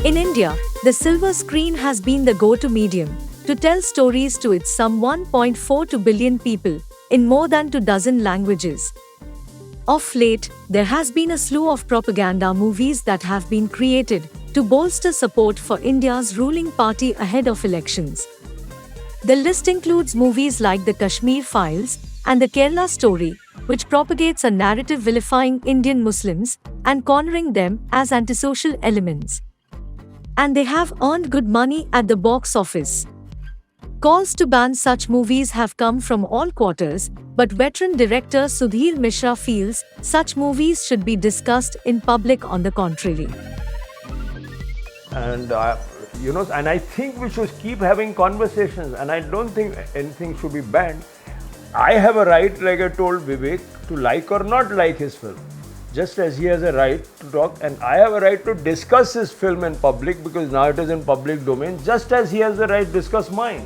In India, the silver screen has been the go-to medium to tell stories to its some 1.42 billion people in more than 24 languages. Of late, there has been a slew of propaganda movies that have been created to bolster support for India's ruling party ahead of elections. The list includes movies like The Kashmir Files and The Kerala Story, which propagates a narrative vilifying Indian Muslims and cornering them as antisocial elements. And they have earned good money at the box office. Calls to ban such movies have come from all quarters, but veteran director Sudhir Mishra feels such movies should be discussed in public on the contrary. And I think we should keep having conversations, and I don't think anything should be banned. I have a right, like I told Vivek, to like or not like his film. Just as he has a right to talk, and I have a right to discuss his film in public because now it is in public domain, just as he has the right to discuss mine.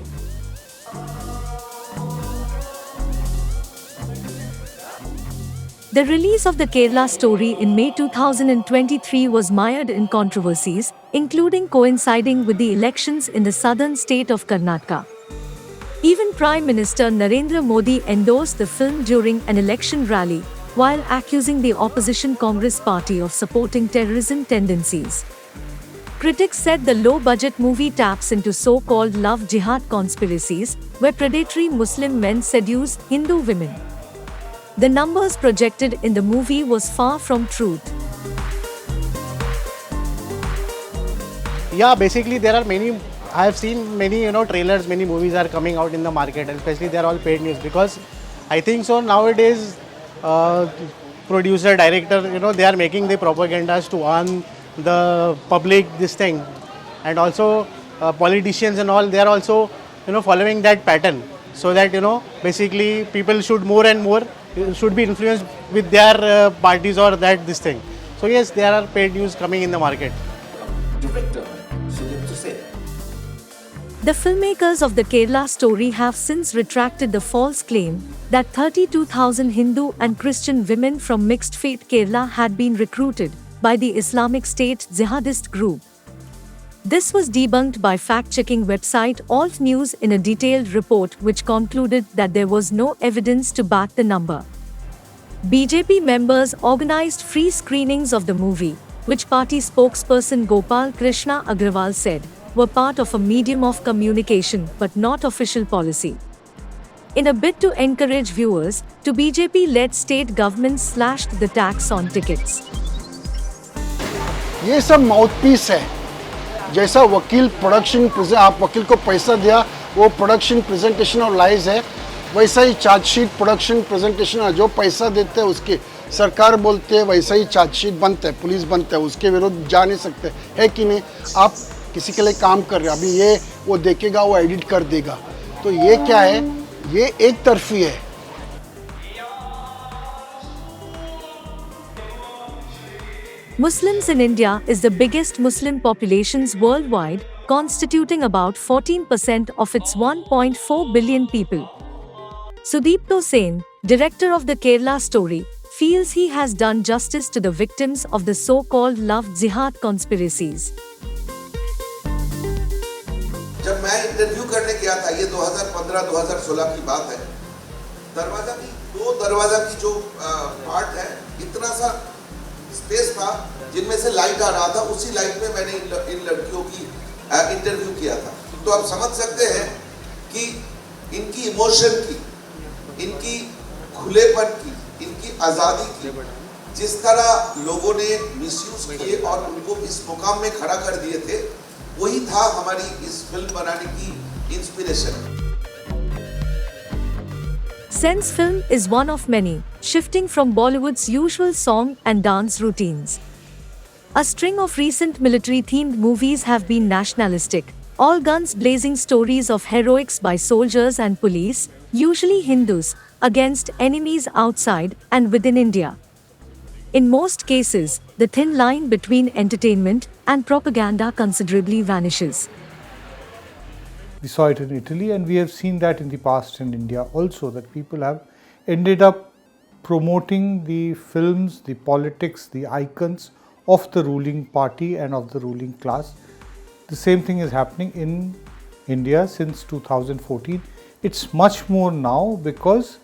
The release of The Kerala Story in May 2023 was mired in controversies, including coinciding with the elections in the southern state of Karnataka. Even Prime Minister Narendra Modi endorsed the film during an election rally, while accusing the opposition Congress party of supporting terrorism tendencies. Critics said the low-budget movie taps into so-called love jihad conspiracies, where predatory Muslim men seduce Hindu women. The numbers projected in the movie was far from truth. Yeah, basically there are many, I have seen many trailers, many movies are coming out in the market, and especially they are all paid news, because I think so nowadays producer, director, they are making the propagandas to earn the public this thing, and also politicians and all, they are also following that pattern, so that basically people should more and more should be influenced with their parties or that this thing. So yes, there are paid news coming in the market. The filmmakers of The Kerala Story have since retracted the false claim that 32,000 Hindu and Christian women from mixed faith Kerala had been recruited by the Islamic State jihadist group. This was debunked by fact-checking website Alt News in a detailed report which concluded that there was no evidence to back the number. BJP members organized free screenings of the movie, which party spokesperson Gopal Krishna Agrawal said were part of a medium of communication but not official policy. In a bid to encourage viewers, to BJP-led state governments slashed the tax on tickets. ये सब mouthpiece है, जैसा वकील production आप वकील को पैसा दिया वो प्रोडक्शन प्रेजेंटेशन और लाइज है, वैसा ही चार्जशीट प्रोडक्शन प्रेजेंटेशन जो पैसा देते हैं उसके सरकार बोलते हैं वैसा ही चार्जशीट बनता है, पुलिस बनता है, उसके विरुद्ध जा नहीं सकते है कि नहीं. आप किसी के लिए काम कर रहे हैं, अभी ये वो देखेगा, वो एडिट कर देगा, तो ये क्या है, ये एक तरफी है. Muslims in India is the biggest Muslim populations worldwide, constituting about 14% of its 1.4 billion people. Sudipto Sen, director of The Kerala Story, feels he has done justice to the victims of the so-called love jihad conspiracies. जब मैं interview करने गया था, ये 2015-2016 की बात है, दरवाजा की जो पार्ट है, इतना सा स्पेस था जिनमें से लाइट आ रहा था, उसी लाइट में मैंने इन लड़कियों की इंटरव्यू किया था. तो आप समझ सकते हैं कि इनकी इमोशन की, इनकी खुलेपन की, इनकी आज़ादी की, जिस तरह लोगों ने मिसयूज किए और उनको इस मुकाम में खड़ा कर दिए थे, वही था हमारी इस फिल्म बनाने की inspiration. Sense Film is one of many, shifting from Bollywood's usual song and dance routines. A string of recent military-themed movies have been nationalistic, all guns blazing stories of heroics by soldiers and police, usually Hindus, against enemies outside and within India. In most cases, the thin line between entertainment and propaganda considerably vanishes. We saw it in Italy, and we have seen that in the past in India also, that people have ended up promoting the films, the politics, the icons of the ruling party and of the ruling class. The same thing is happening in India since 2014. It's much more now because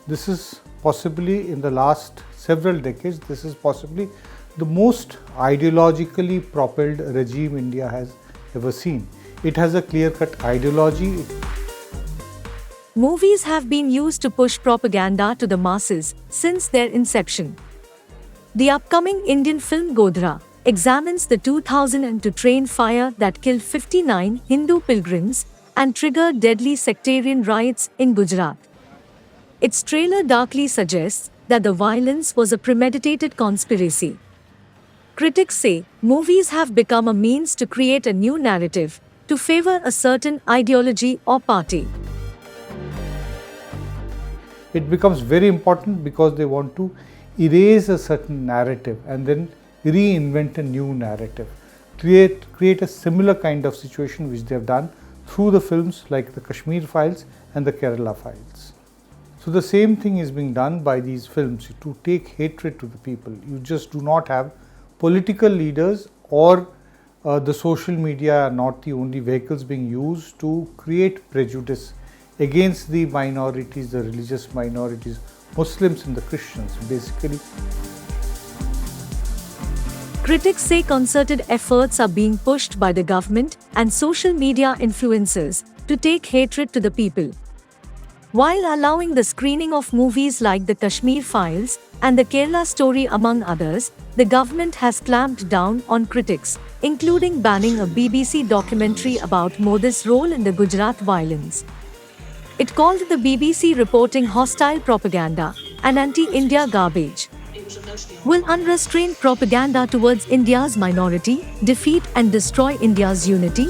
this is possibly in the last several decades, this is possibly the most ideologically propelled regime India has ever seen. It has a clear-cut ideology. Movies have been used to push propaganda to the masses since their inception. The upcoming Indian film Godhra examines the 2002 train fire that killed 59 Hindu pilgrims and triggered deadly sectarian riots in Gujarat. Its trailer darkly suggests that the violence was a premeditated conspiracy. Critics say movies have become a means to create a new narrative to favor a certain ideology or party. It becomes very important because they want to erase a certain narrative and then reinvent a new narrative. Create a similar kind of situation which they have done through the films like the Kashmir Files and the Kerala Files. So the same thing is being done by these films to take hatred to the people. You just do not have political leaders or the social media are not the only vehicles being used to create prejudice against the minorities, the religious minorities, Muslims and the Christians basically. Critics say concerted efforts are being pushed by the government and social media influencers to take hatred to the people. While allowing the screening of movies like the Kashmir Files and the Kerala Story among others, the government has clamped down on critics, including banning a BBC documentary about Modi's role in the Gujarat violence. It called the BBC reporting hostile propaganda and anti-India garbage. Will unrestrained propaganda towards India's minority defeat and destroy India's unity?